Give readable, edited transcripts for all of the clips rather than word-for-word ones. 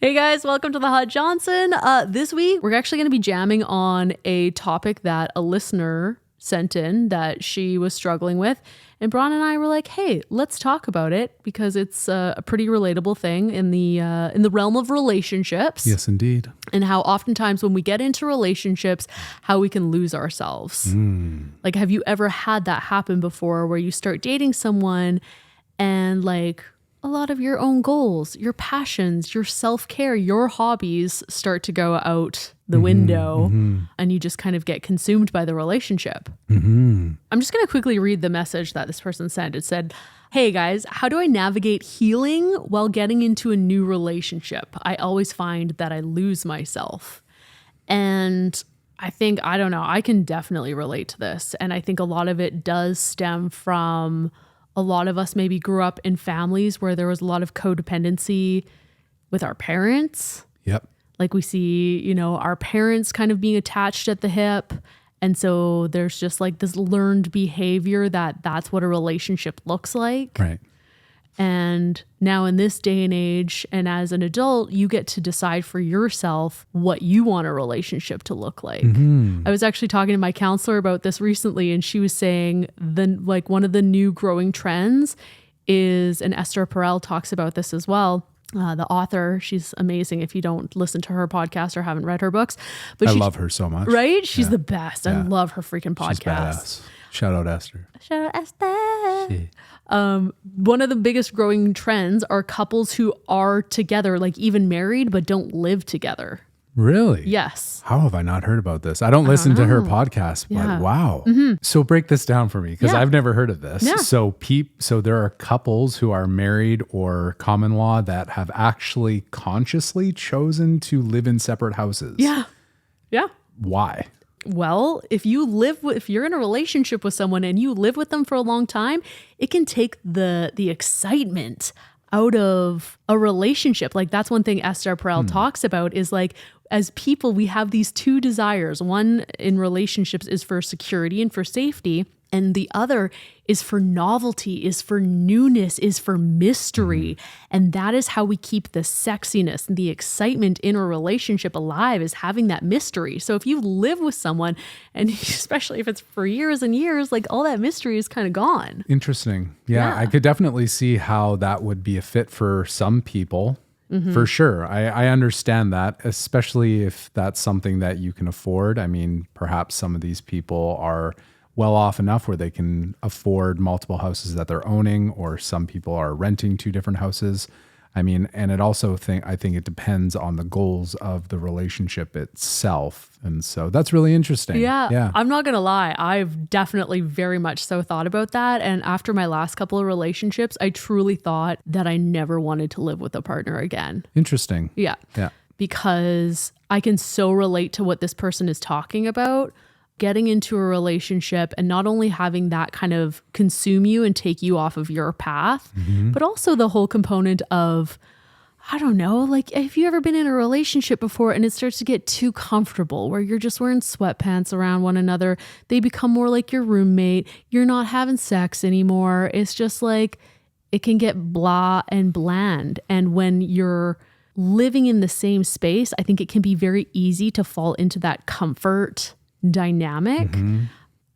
Hey guys, welcome to the Hot Johnson. This week, we're actually going to be jamming on a topic that a listener sent in that she was struggling with. And Bron and I were like, hey, let's talk about it because it's a pretty relatable thing in the realm of relationships. Yes, indeed. And how oftentimes when we get into relationships, how we can lose ourselves. Like, have you ever had that happen before where you start dating someone and like a lot of your own goals, your passions, your self-care, your hobbies start to go out the window and you just kind of get consumed by the relationship. I'm just going to quickly read the message that this person sent. It said, hey guys, how do I navigate healing while getting into a new relationship? I always find that I lose myself. And I think, I don't know, I can definitely relate to this. And I think a lot of it does stem from a lot of us maybe grew up in families where there was a lot of codependency with our parents. Yep. Like we see, you know, our parents kind of being attached at the hip. And so there's just like this learned behavior that's what a relationship looks like. Right. And now in this day and age, and as an adult, you get to decide for yourself what you want a relationship to look like. I was actually talking to my counselor about this recently, and she was saying one of the new growing trends is, and Esther Perel talks about this as well, the author. She's amazing if you don't listen to her podcast or haven't read her books. But I love her so much. Right? She's the best. I love her freaking podcast. She's badass. Shout out Esther. Shout out Esther. One of the biggest growing trends are couples who are together, like even married, but don't live together. Really? Yes. How have I not heard about this? I don't listen to her podcast, but wow. So break this down for me because I've never heard of this. Yeah. So there are couples who are married or common law that have actually consciously chosen to live in separate houses. Yeah. Yeah. Why? Well, if you're in a relationship with someone and you live with them for a long time, it can take the excitement out of a relationship. Like that's one thing Esther Perel talks about is like, as people, we have these two desires. One in relationships is for security and for safety. And the other is for novelty, is for newness, is for mystery. And that is how we keep the sexiness and the excitement in a relationship alive, is having that mystery. So if you live with someone, and especially if it's for years and years, like all that mystery is kind of gone. Interesting. Yeah, I could definitely see how that would be a fit for some people. For sure. I understand that, especially if that's something that you can afford. I mean, perhaps some of these people are well off enough where they can afford multiple houses that they're owning, or some people are renting two different houses. I mean, and it also I think it depends on the goals of the relationship itself. And so that's really interesting. Yeah. I'm not going to lie. I've definitely very much so thought about that. And after my last couple of relationships, I truly thought that I never wanted to live with a partner again. Interesting. Yeah. Yeah. Because I can so relate to what this person is talking about. Getting into a relationship and not only having that kind of consume you and take you off of your path, but also the whole component of, I don't know, like have you ever been in a relationship before and it starts to get too comfortable where you're just wearing sweatpants around one another? They become more like your roommate. You're not having sex anymore. It's just like, it can get blah and bland. And when you're living in the same space, I think it can be very easy to fall into that comfort dynamic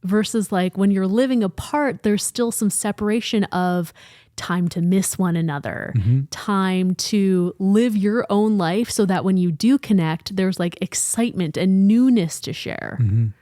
versus like when you're living apart, there's still some separation of time to miss one another, time to live your own life so that when you do connect, there's like excitement and newness to share.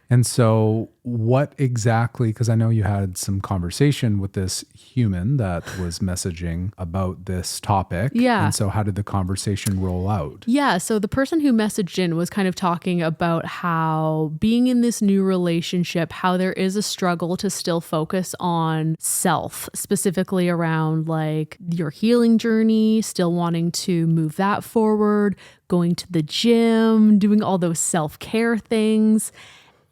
And so what exactly, because I know you had some conversation with this human that was messaging about this topic. Yeah. And so how did the conversation roll out? Yeah. So the person who messaged in was kind of talking about how being in this new relationship, how there is a struggle to still focus on self, specifically around like your healing journey, still wanting to move that forward, going to the gym, doing all those self-care things.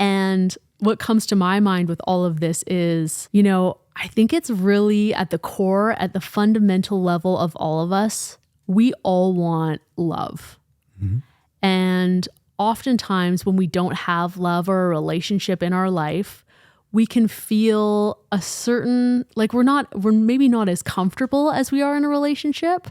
And what comes to my mind with all of this is, you know, I think it's really at the core, at the fundamental level of all of us, we all want love. And oftentimes when we don't have love or a relationship in our life, we can feel a certain, like we're maybe not as comfortable as we are in a relationship.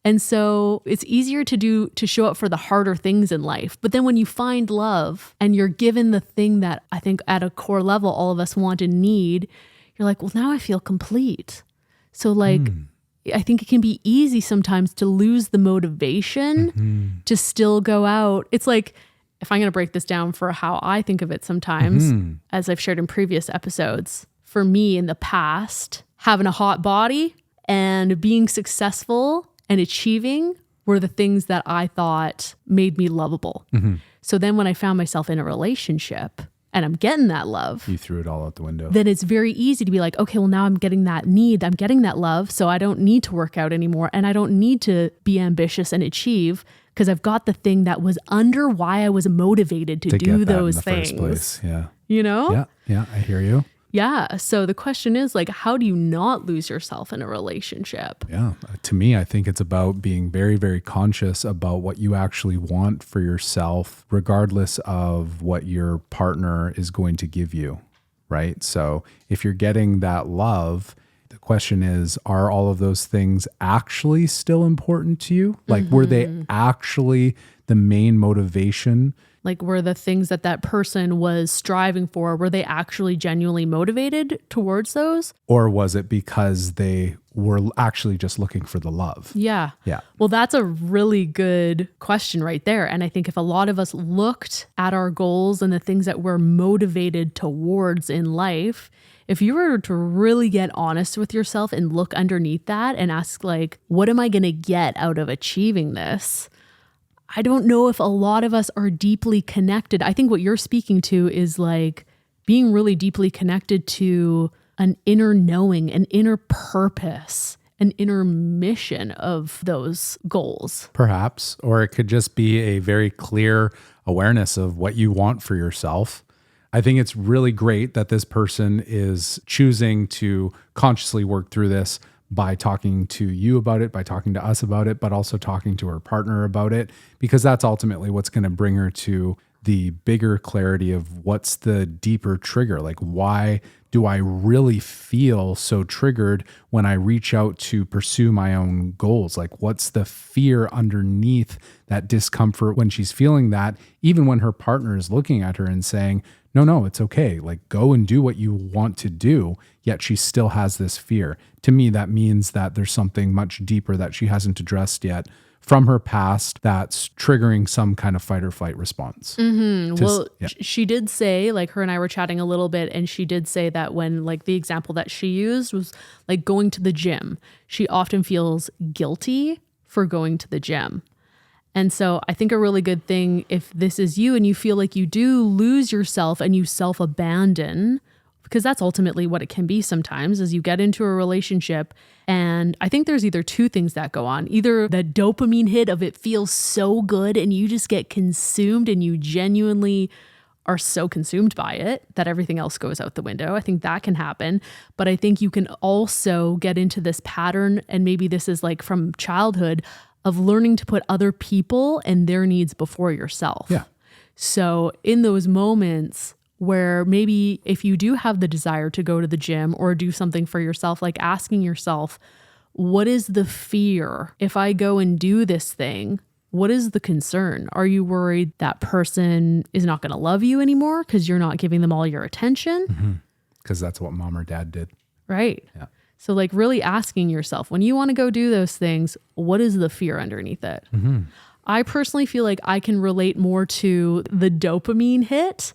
And so it's easier to show up for the harder things in life. But then when you find love and you're given the thing that I think at a core level, all of us want and need, you're like, well, now I feel complete. So like, I think it can be easy sometimes to lose the motivation to still go out. It's like, if I'm going to break this down for how I think of it sometimes, as I've shared in previous episodes, for me in the past, having a hot body and being successful and achieving were the things that I thought made me lovable. So then when I found myself in a relationship and I'm getting that love, you threw it all out the window. Then it's very easy to be like, okay, well now I'm getting that need, I'm getting that love, so I don't need to work out anymore and I don't need to be ambitious and achieve because I've got the thing that was under why I was motivated to do those things. First place. Yeah. You know? Yeah, I hear you. Yeah. So the question is like, how do you not lose yourself in a relationship? Yeah. To me, I think it's about being very, very conscious about what you actually want for yourself, regardless of what your partner is going to give you, right? So if you're getting that love, the question is, are all of those things actually still important to you? Like, were they actually the main motivation? Like, were the things that person was striving for, were they actually genuinely motivated towards those? Or was it because they were actually just looking for the love? Yeah. Yeah. Well, that's a really good question right there. And I think if a lot of us looked at our goals and the things that we're motivated towards in life, if you were to really get honest with yourself and look underneath that and ask like, what am I going to get out of achieving this? I don't know if a lot of us are deeply connected. I think what you're speaking to is like being really deeply connected to an inner knowing, an inner purpose, an inner mission of those goals. Perhaps, or it could just be a very clear awareness of what you want for yourself. I think it's really great that this person is choosing to consciously work through this by talking to you about it, by talking to us about it, but also talking to her partner about it, because that's ultimately what's going to bring her to the bigger clarity of what's the deeper trigger. Like, why do I really feel so triggered when I reach out to pursue my own goals? Like, what's the fear underneath that discomfort when she's feeling that, even when her partner is looking at her and saying, no, it's okay. Like, go and do what you want to do. Yet she still has this fear. To me, that means that there's something much deeper that she hasn't addressed yet from her past that's triggering some kind of fight or flight response. She did say, like, her and I were chatting a little bit, and she did say that when, like, the example that she used was like going to the gym, she often feels guilty for going to the gym. And so I think a really good thing, if this is you and you feel like you do lose yourself and you self-abandon, because that's ultimately what it can be sometimes, as you get into a relationship. And I think there's either two things that go on. Either the dopamine hit of it feels so good and you just get consumed and you genuinely are so consumed by it that everything else goes out the window. I think that can happen. But I think you can also get into this pattern, and maybe this is like from childhood, of learning to put other people and their needs before yourself. Yeah. So in those moments where maybe if you do have the desire to go to the gym or do something for yourself, like asking yourself, what is the fear? If I go and do this thing, what is the concern? Are you worried that person is not going to love you anymore because you're not giving them all your attention? Because that's what mom or dad did. Right. Yeah. So like really asking yourself, when you want to go do those things, what is the fear underneath it? I personally feel like I can relate more to the dopamine hit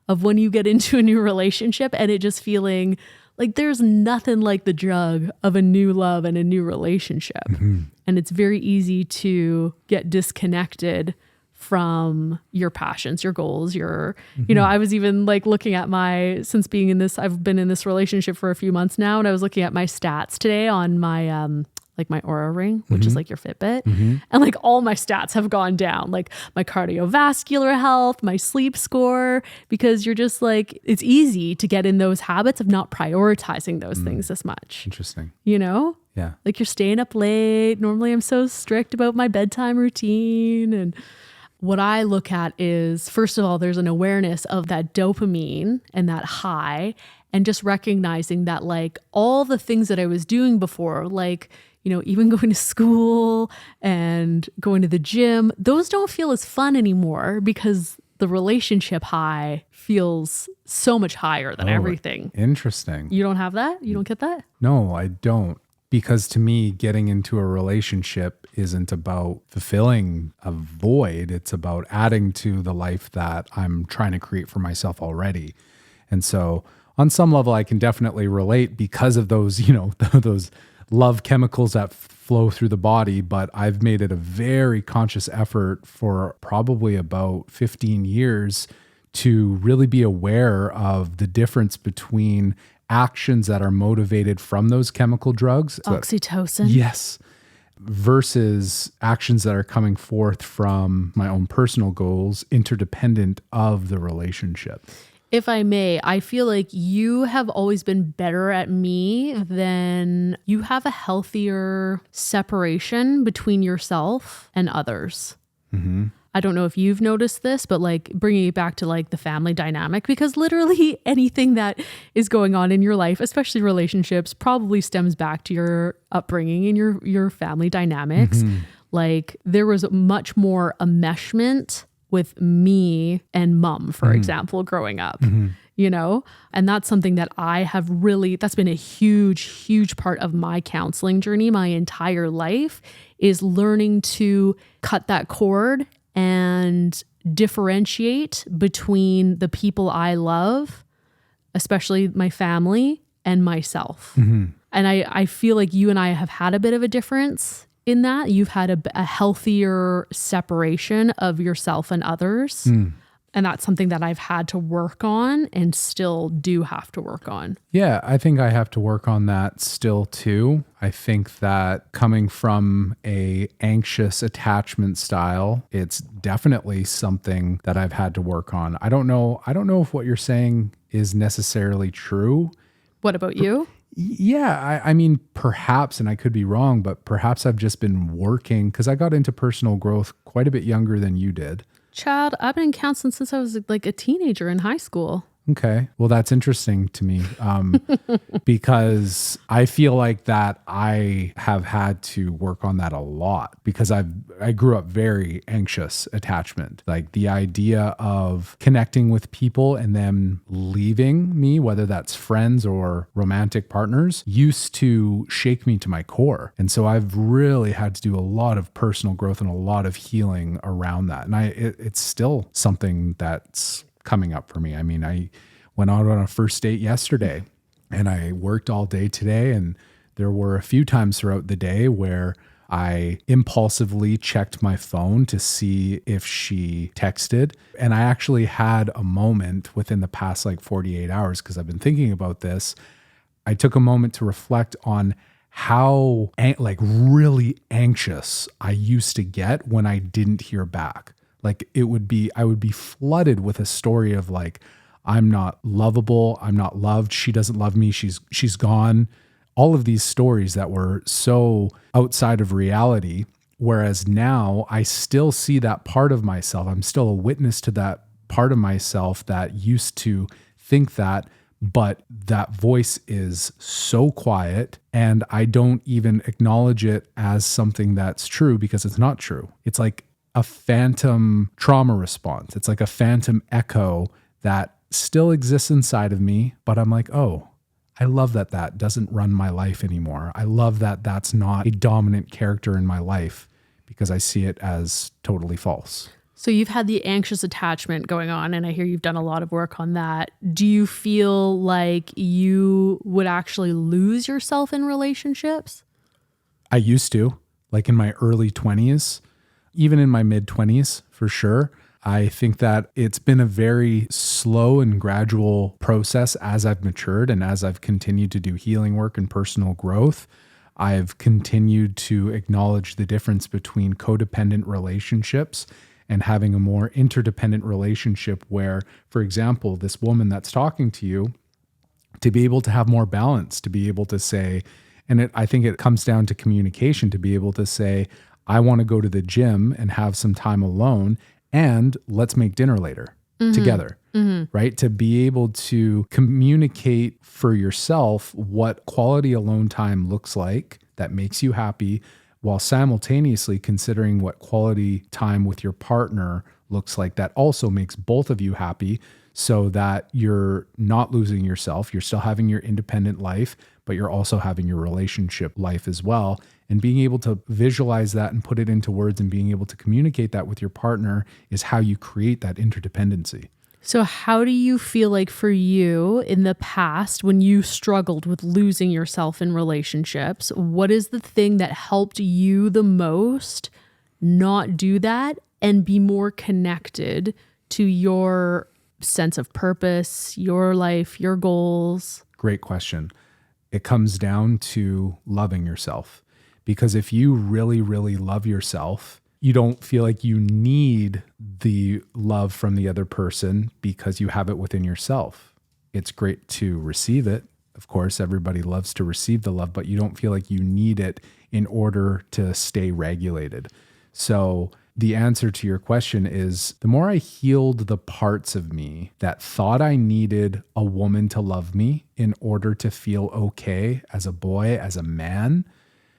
of when you get into a new relationship and it just feeling like there's nothing like the drug of a new love and a new relationship. And it's very easy to get disconnected from your passions, your goals, your, you know, I was even like looking at since being in this, I've been in this relationship for a few months now, and I was looking at my stats today on my, like my Aura ring, which is like your Fitbit. And like all my stats have gone down, like my cardiovascular health, my sleep score, because you're just like, it's easy to get in those habits of not prioritizing those things as much. Interesting. You know? Yeah. Like you're staying up late. Normally I'm so strict about my bedtime routine, and what I look at is, first of all, there's an awareness of that dopamine and that high, and just recognizing that like all the things that I was doing before, like, you know, even going to school and going to the gym, those don't feel as fun anymore because the relationship high feels so much higher than everything. Interesting. You don't have that? You don't get that? No, I don't. Because to me, getting into a relationship isn't about fulfilling a void. It's about adding to the life that I'm trying to create for myself already. And so on some level, I can definitely relate because of those, you know, those love chemicals that flow through the body. But I've made it a very conscious effort for probably about 15 years to really be aware of the difference between actions that are motivated from those chemical drugs. Oxytocin. Yes. Versus actions that are coming forth from my own personal goals, interdependent of the relationship. If I may, I feel like you have always been better at me than you have a healthier separation between yourself and others. Mm-hmm. I don't know if you've noticed this, but like bringing it back to like the family dynamic, because literally anything that is going on in your life, especially relationships, probably stems back to your upbringing and your family dynamics. Mm-hmm. Like there was much more enmeshment with me and mom, for example, growing up, you know, and that's something that I have really, that's been a huge, huge part of my counseling journey my entire life, is learning to cut that cord and differentiate between the people I love, especially my family, and myself. Mm-hmm. And I feel like you and I have had a bit of a difference in that. You've had a healthier separation of yourself and others. And that's something that I've had to work on and still do have to work on. Yeah, I think I have to work on that still too. I think that coming from a anxious attachment style, it's definitely something that I've had to work on. I don't know if what you're saying is necessarily true. What about you? Yeah, I mean, perhaps, and I could be wrong, but perhaps I've just been working because I got into personal growth quite a bit younger than you did. Child, I've been in counseling since I was like a teenager in high school. Okay. Well, that's interesting to me because I feel like that I have had to work on that a lot because I grew up very anxious attachment. Like the idea of connecting with people and them leaving me, whether that's friends or romantic partners, used to shake me to my core. And so I've really had to do a lot of personal growth and a lot of healing around that. And it's still something that's coming up for me. I mean, I went out on a first date yesterday and I worked all day today. And there were a few times throughout the day where I impulsively checked my phone to see if she texted. And I actually had a moment within the past like 48 hours, because I've been thinking about this. I took a moment to reflect on how like really anxious I used to get when I didn't hear back. Like I would be flooded with a story of like, I'm not lovable, I'm not loved, she doesn't love me, she's gone. All of these stories that were so outside of reality. Whereas now I still see that part of myself. I'm still a witness to that part of myself that used to think that, but that voice is so quiet and I don't even acknowledge it as something that's true because it's not true. It's like a phantom trauma response. It's like a phantom echo that still exists inside of me, but I'm like, oh, I love that doesn't run my life anymore. I love that that's not a dominant character in my life because I see it as totally false. So you've had the anxious attachment going on, and I hear you've done a lot of work on that. Do you feel like you would actually lose yourself in relationships? I used to, like in my early 20s. Even in my mid-20s, for sure. I think that it's been a very slow and gradual process as I've matured and as I've continued to do healing work and personal growth. I've continued to acknowledge the difference between codependent relationships and having a more interdependent relationship where, for example, this woman that's talking to you, to be able to have more balance, to be able to say, and I think it comes down to communication, to be able to say, I want to go to the gym and have some time alone. and let's make dinner later together, right? To be able to communicate for yourself what quality alone time looks like that makes you happy, while simultaneously considering what quality time with your partner looks like that also makes both of you happy, so that you're not losing yourself. You're still having your independent life, but you're also having your relationship life as well. And being able to visualize that and put it into words and being able to communicate that with your partner is how you create that interdependency. So how do you feel like for you in the past when you struggled with losing yourself in relationships, what is the thing that helped you the most not do that and be more connected to your sense of purpose, your life, your goals? Great question. It comes down to loving yourself. Because if you really, really love yourself, you don't feel like you need the love from the other person because you have it within yourself. It's great to receive it. Of course, everybody loves to receive the love, but you don't feel like you need it in order to stay regulated. So the answer to your question is, the more I healed the parts of me that thought I needed a woman to love me in order to feel okay as a boy, as a man,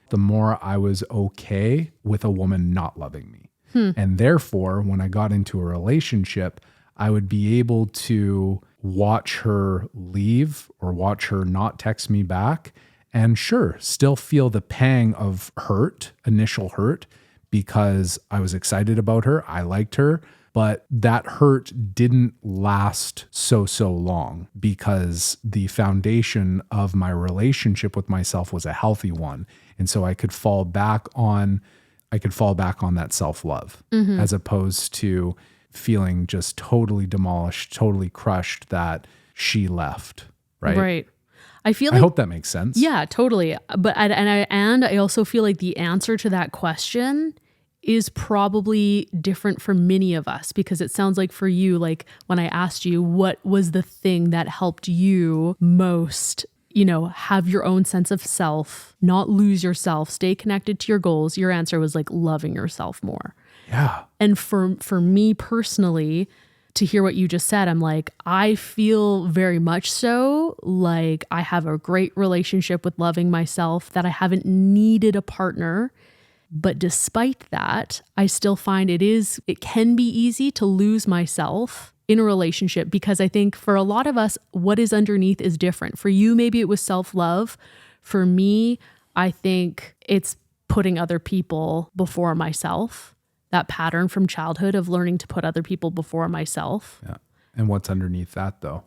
the more I was okay with a woman not loving me. And therefore, when I got into a relationship, I would be able to watch her leave or watch her not text me back, and sure, still feel the pang of hurt, initial hurt, because I was excited about her, I liked her, but that hurt didn't last so long because the foundation of my relationship with myself was a healthy one. And so I could fall back on that self-love as opposed to feeling just totally demolished, totally crushed that she left, right? Right. I feel like, I hope that makes sense. Yeah, totally. But I also feel like the answer to that question is probably different for many of us, because it sounds like for you, like when I asked you what was the thing that helped you most, have your own sense of self, not lose yourself, stay connected to your goals, your answer was like loving yourself more. Yeah. And for me personally, to hear what you just said, I'm like, I feel very much so like I have a great relationship with loving myself, that I haven't needed a partner. But despite that, I still find it can be easy to lose myself in a relationship, because I think for a lot of us, what is underneath is different. For you, maybe it was self-love. For me, I think it's putting other people before myself. That pattern from childhood of learning to put other people before myself. Yeah. And what's underneath that though?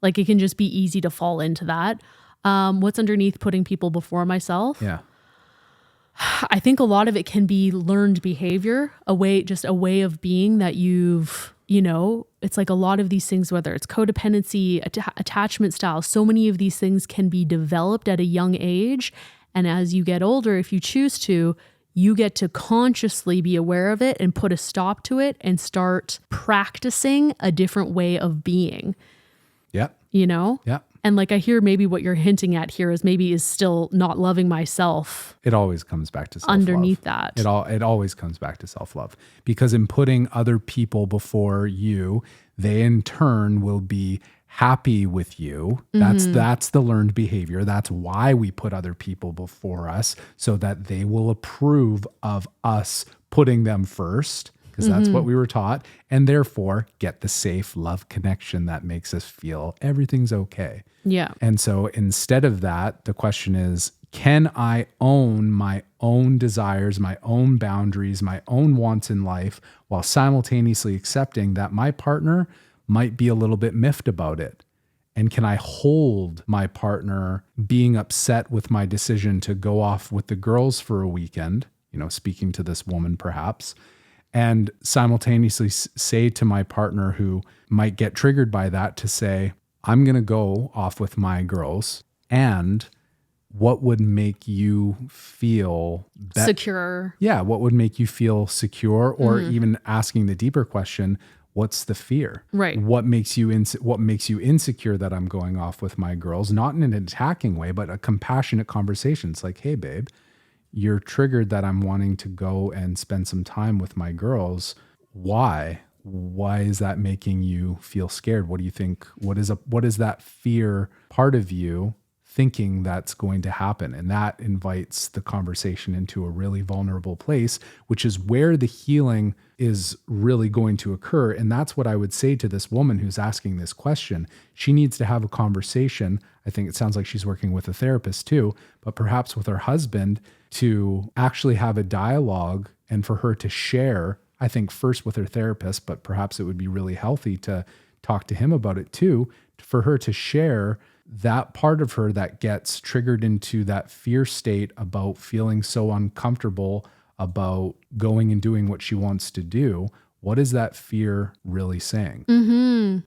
Like it can just be easy to fall into that. What's underneath putting people before myself? Yeah. I think a lot of it can be learned behavior, a way of being that it's like a lot of these things, whether it's codependency, attachment styles, so many of these things can be developed at a young age. And as you get older, if you choose to, you get to consciously be aware of it and put a stop to it and start practicing a different way of being. Yeah. Yeah. And like I hear maybe what you're hinting at here is still not loving myself. It always comes back to self-love. Underneath that. It always comes back to self-love, because in putting other people before you, they in turn will be happy with you. That's the learned behavior. That's why we put other people before us, so that they will approve of us putting them first, because that's what we were taught, and therefore get the safe love connection that makes us feel everything's okay. Yeah. And so instead of that, the question is, can I own my own desires, my own boundaries, my own wants in life, while simultaneously accepting that my partner might be a little bit miffed about it? And can I hold my partner being upset with my decision to go off with the girls for a weekend, speaking to this woman perhaps, and simultaneously say to my partner who might get triggered by that, to say, I'm going to go off with my girls, and what would make you feel secure? Yeah. What would make you feel secure? Or even asking the deeper question, what's the fear? Right. What makes you insecure that I'm going off with my girls? Not in an attacking way, but a compassionate conversation. It's like, hey, babe, you're triggered that I'm wanting to go and spend some time with my girls. Why? why is that making you feel scared? What do you think? What is that fear part of you thinking that's going to happen? And that invites the conversation into a really vulnerable place, which is where the healing is really going to occur. And that's what I would say to this woman who's asking this question. She needs to have a conversation. I think it sounds like she's working with a therapist too, but perhaps with her husband, to actually have a dialogue and for her to share, I think first with her therapist, but perhaps it would be really healthy to talk to him about it too, for her to share that part of her that gets triggered into that fear state about feeling so uncomfortable about going and doing what she wants to do. What is that fear really saying?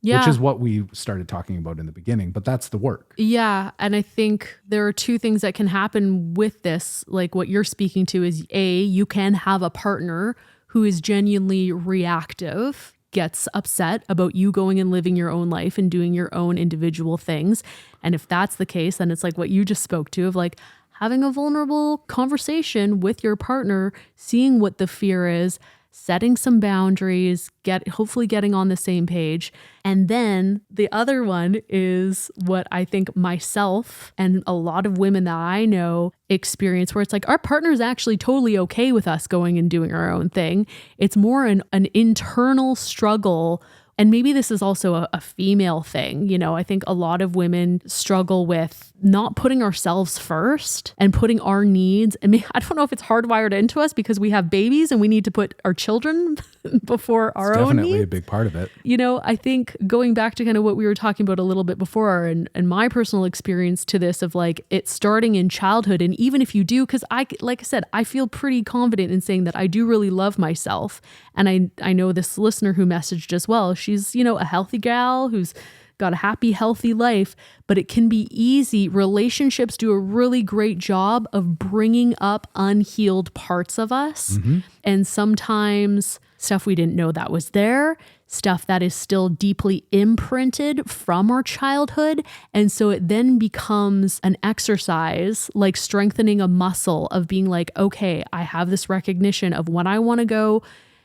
Yeah. Which is what we started talking about in the beginning, but that's the work. Yeah. And I think there are two things that can happen with this. Like what you're speaking to is you can have a partner who is genuinely reactive, gets upset about you going and living your own life and doing your own individual things. And if that's the case, then it's like what you just spoke to of like having a vulnerable conversation with your partner, seeing what the fear is, setting some boundaries, hopefully getting on the same page. And then the other one is what I think myself and a lot of women that I know experience, where it's like our partner is actually totally okay with us going and doing our own thing. It's more an internal struggle. And maybe this is also a female thing. You know, I think a lot of women struggle with not putting ourselves first and putting our needs. I mean, I don't know if it's hardwired into us because we have babies and we need to put our children before our own needs. Definitely a big part of it. You know, I think going back to kind of what we were talking about a little bit before and my personal experience to this of like it starting in childhood. And even if you do, because like I said, I feel pretty confident in saying that I do really love myself. And I know this listener who messaged as well. She's, you know, a healthy gal who's got a happy, healthy life, but it can be easy. Relationships do a really great job of bringing up unhealed parts of us. And sometimes stuff we didn't know that was there, stuff that is still deeply imprinted from our childhood. And so it then becomes an exercise, like strengthening a muscle of being like, okay, I have this recognition of when I want to go,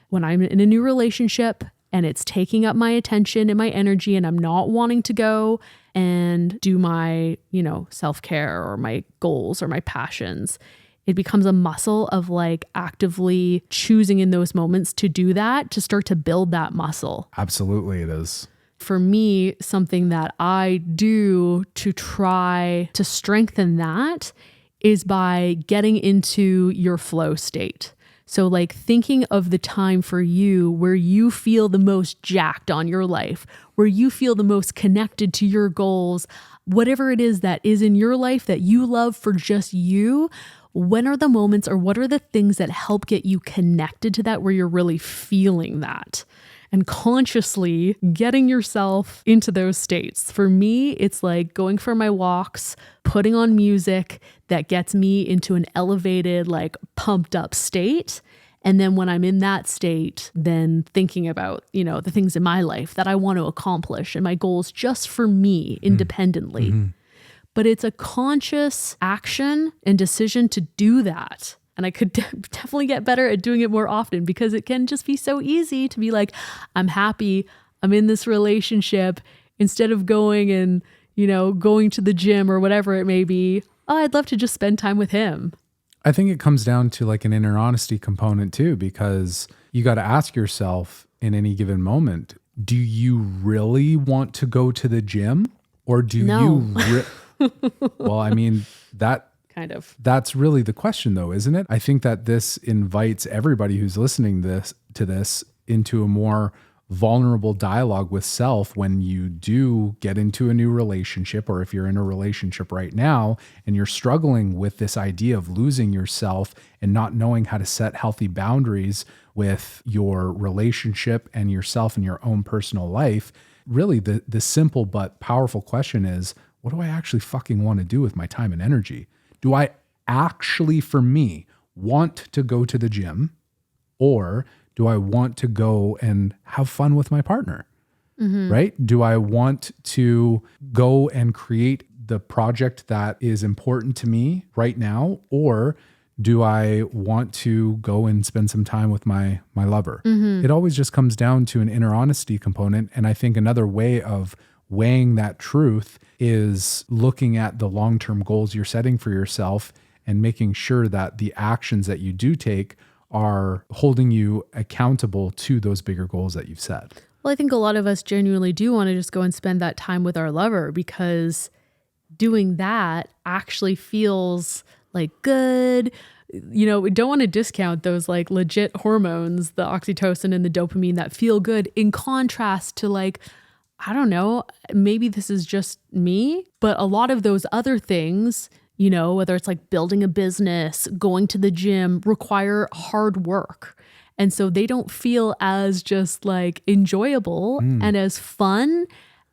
when I'm in a new relationship, and it's taking up my attention and my energy and I'm not wanting to go and do my, you know, self-care or my goals or my passions. It becomes a muscle of like actively choosing in those moments to do that, to start to build that muscle. Absolutely, it is. For me, something that I do to try to strengthen that is by getting into your flow state. So like thinking of the time for you where you feel the most jacked on your life, where you feel the most connected to your goals, whatever it is that is in your life that you love for just you. When are the moments or what are the things that help get you connected to that where you're really feeling that? And consciously getting yourself into those states. For me, it's like going for my walks, putting on music that gets me into an elevated, like pumped up state. And then when I'm in that state, then thinking about, you know, the things in my life that I want to accomplish and my goals just for me independently. But it's a conscious action and decision to do that. And I could definitely get better at doing it more often because it can just be so easy to be like, I'm happy, I'm in this relationship, instead of going and, you know, going to the gym or whatever it may be. Oh, I'd love to just spend time with him. I think it comes down to like an inner honesty component too, because you got to ask yourself in any given moment, do you really want to go to the gym or do you? Well, I mean, Kind of. That's really the question though, isn't it? I think that this invites everybody who's listening to this into a more vulnerable dialogue with self when you do get into a new relationship, or if you're in a relationship right now and you're struggling with this idea of losing yourself and not knowing how to set healthy boundaries with your relationship and yourself and your own personal life. Really, the simple but powerful question is, what do I actually fucking want to do with my time and energy? Do I actually, for me, want to go to the gym, or do I want to go and have fun with my partner? Right? Do I want to go and create the project that is important to me right now? Or do I want to go and spend some time with my lover? It always just comes down to an inner honesty component. And I think another way of weighing that truth is looking at the long-term goals you're setting for yourself and making sure that the actions that you do take are holding you accountable to those bigger goals that you've set. Well, I think a lot of us genuinely do want to just go and spend that time with our lover, because doing that actually feels like good. You know, we don't want to discount those like legit hormones, the oxytocin and the dopamine that feel good, in contrast to like, I don't know, maybe this is just me, but a lot of those other things, you know, whether it's like building a business, going to the gym, require hard work. And so they don't feel as just like enjoyable and as fun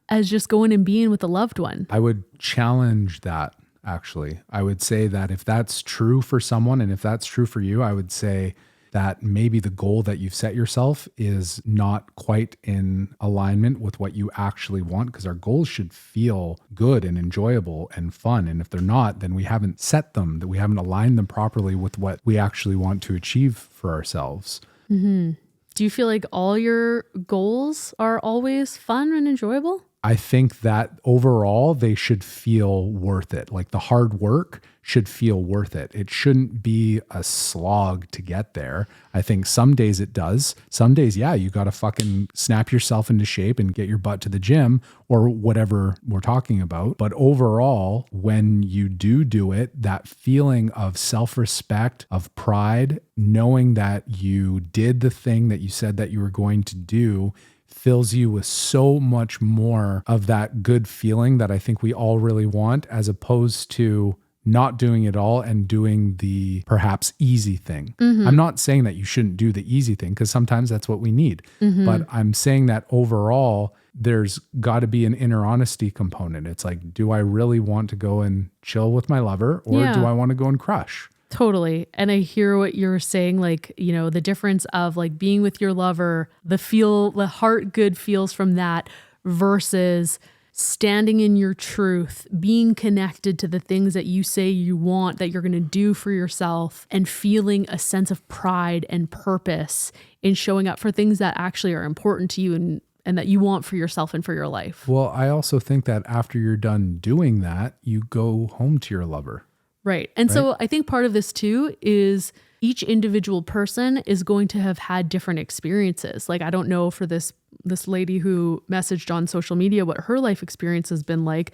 as just going and being with a loved one. I would challenge that, actually. I would say that if that's true for someone and if that's true for you, I would say that maybe the goal that you've set yourself is not quite in alignment with what you actually want, because our goals should feel good and enjoyable and fun. And if they're not, then we haven't set them, that we haven't aligned them properly with what we actually want to achieve for ourselves. Mm-hmm. Do you feel like all your goals are always fun and enjoyable? I think that overall they should feel worth it. Like the hard work should feel worth it. It shouldn't be a slog to get there. I think some days it does. Some days, yeah, you got to fucking snap yourself into shape and get your butt to the gym or whatever we're talking about. But overall, when you do it, that feeling of self-respect, of pride, knowing that you did the thing that you said that you were going to do, fills you with so much more of that good feeling that I think we all really want, as opposed to not doing it all and doing the perhaps easy thing. I'm not saying that you shouldn't do the easy thing, because sometimes that's what we need. But I'm saying that overall, there's got to be an inner honesty component. It's like, do I really want to go and chill with my lover, or do I want to go and crush? Totally. And I hear what you're saying, like, you know, the difference of like being with your lover, the heart good feels from that versus standing in your truth, being connected to the things that you say you want, that you're going to do for yourself, and feeling a sense of pride and purpose in showing up for things that actually are important to you and that you want for yourself and for your life. Well, I also think that after you're done doing that, you go home to your lover. Right. And so I think part of this too is each individual person is going to have had different experiences. Like, I don't know for this lady who messaged on social media what her life experience has been like,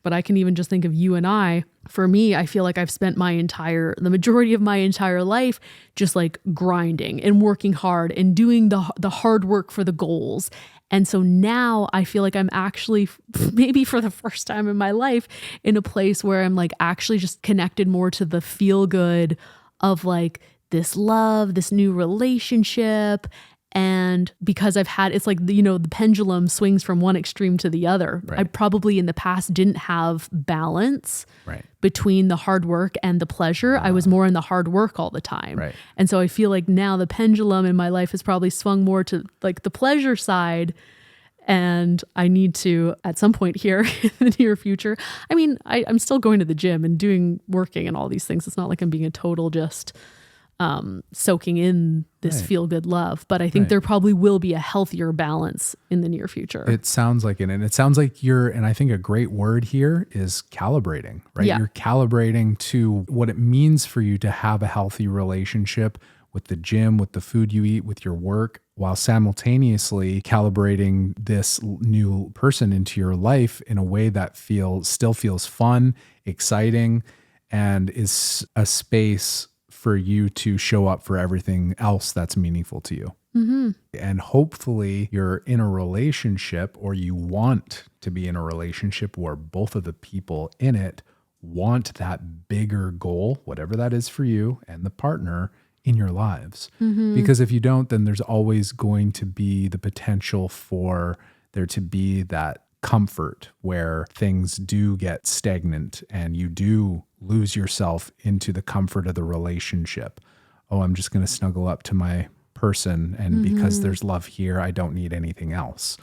but I can even just think of you and I. For me, I feel like I've spent the majority of my entire life just like grinding and working hard and doing the hard work for the goals. And so now I feel like I'm actually, maybe for the first time in my life, in a place where I'm like actually just connected more to the feel good of like this love, this new relationship. And because it's like, you know, the pendulum swings from one extreme to the other. Right. I probably in the past didn't have balance between the hard work and the pleasure. I was more in the hard work all the time. Right. And so I feel like now the pendulum in my life has probably swung more to like the pleasure side. And I need to, at some point here in the near future, I mean, I'm still going to the gym and working and all these things. It's not like I'm being a total just soaking in this feel-good love. But I think there probably will be a healthier balance in the near future. It sounds like it. And it sounds like and I think a great word here is calibrating, right? Yeah. You're calibrating to what it means for you to have a healthy relationship with the gym, with the food you eat, with your work, while simultaneously calibrating this new person into your life in a way that still feels fun, exciting, and is a space for you to show up for everything else that's meaningful to you. Mm-hmm. And hopefully you're in a relationship, or you want to be in a relationship where both of the people in it want that bigger goal, whatever that is for you and the partner, in your lives. Mm-hmm. Because if you don't, then there's always going to be the potential for there to be that comfort where things do get stagnant and you do lose yourself into the comfort of the relationship. Oh, I'm just going to snuggle up to my person, and because there's love here, I don't need anything else.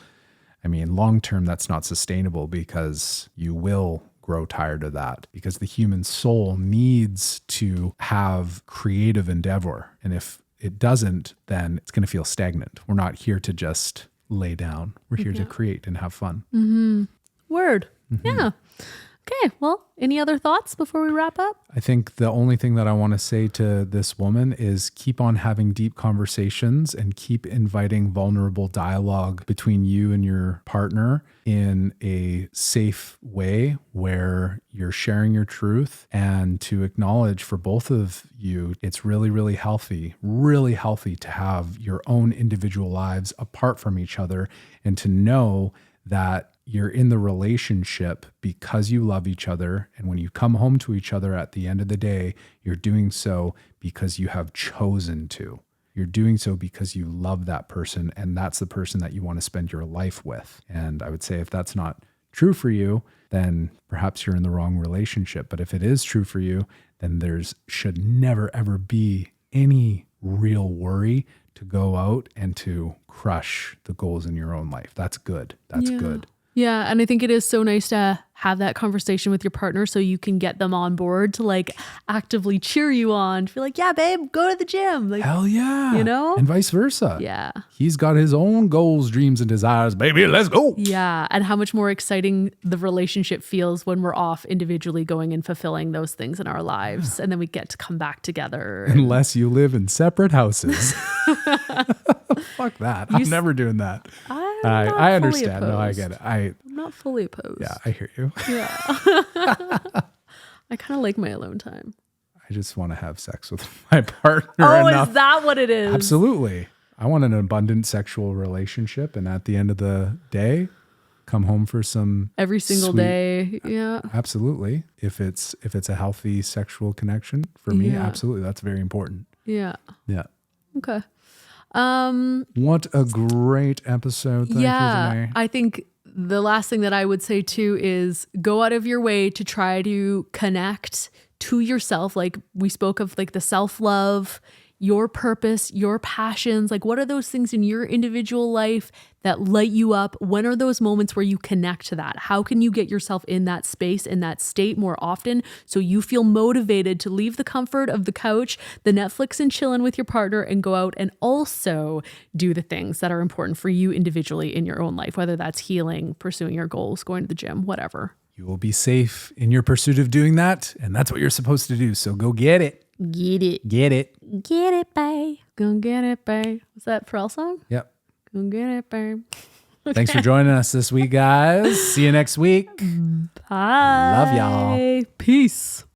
I mean, long term, that's not sustainable, because you will grow tired of that, because the human soul needs to have creative endeavor. And if it doesn't, then it's going to feel stagnant. We're not here to just lay down. We're here to create and have fun. Word. Yeah. Okay. Well, any other thoughts before we wrap up? I think the only thing that I want to say to this woman is keep on having deep conversations and keep inviting vulnerable dialogue between you and your partner in a safe way where you're sharing your truth, and to acknowledge for both of you, it's really, really healthy to have your own individual lives apart from each other, and to know that you're in the relationship because you love each other. And when you come home to each other at the end of the day, you're doing so because you have chosen to. You're doing so because you love that person, and that's the person that you want to spend your life with. And I would say if that's not true for you, then perhaps you're in the wrong relationship. But if it is true for you, then should never, ever be any real worry to go out and to crush the goals in your own life. That's good. That's good. Yeah. And I think it is so nice to have that conversation with your partner so you can get them on board to like actively cheer you on, to be like, yeah, babe, go to the gym. Like, hell yeah. You know? And vice versa. Yeah. He's got his own goals, dreams, and desires. Baby, let's go. Yeah. And how much more exciting the relationship feels when we're off individually going and fulfilling those things in our lives. And then we get to come back together. Unless you live in separate houses. Fuck that. I'm never doing that. I understand. Opposed. No, I get it. I'm not fully opposed. Yeah, I hear you. Yeah. I kind of like my alone time. I just want to have sex with my partner. Oh, enough. Is that what it is? Absolutely. I want an abundant sexual relationship. And at the end of the day, come home for some every single day. Yeah. Absolutely. If it's a healthy sexual connection for me, absolutely. That's very important. Yeah. Yeah. Okay. What a great episode. Thank you, Denai. I think the last thing that I would say too is go out of your way to try to connect to yourself. Like we spoke of, like the self-love, your purpose, your passions. Like what are those things in your individual life that light you up? When are those moments where you connect to that? How can you get yourself in that space, in that state more often so you feel motivated to leave the comfort of the couch, the Netflix and chilling with your partner, and go out and also do the things that are important for you individually in your own life, whether that's healing, pursuing your goals, going to the gym, whatever. You will be safe in your pursuit of doing that, and that's what you're supposed to do. So go get it. Get it. Get it. Get it, babe. Go get it, babe. Was that Pharrell song? Yep. Go get it, babe. Okay. Thanks for joining us this week, guys. See you next week. Bye. Love y'all. Peace.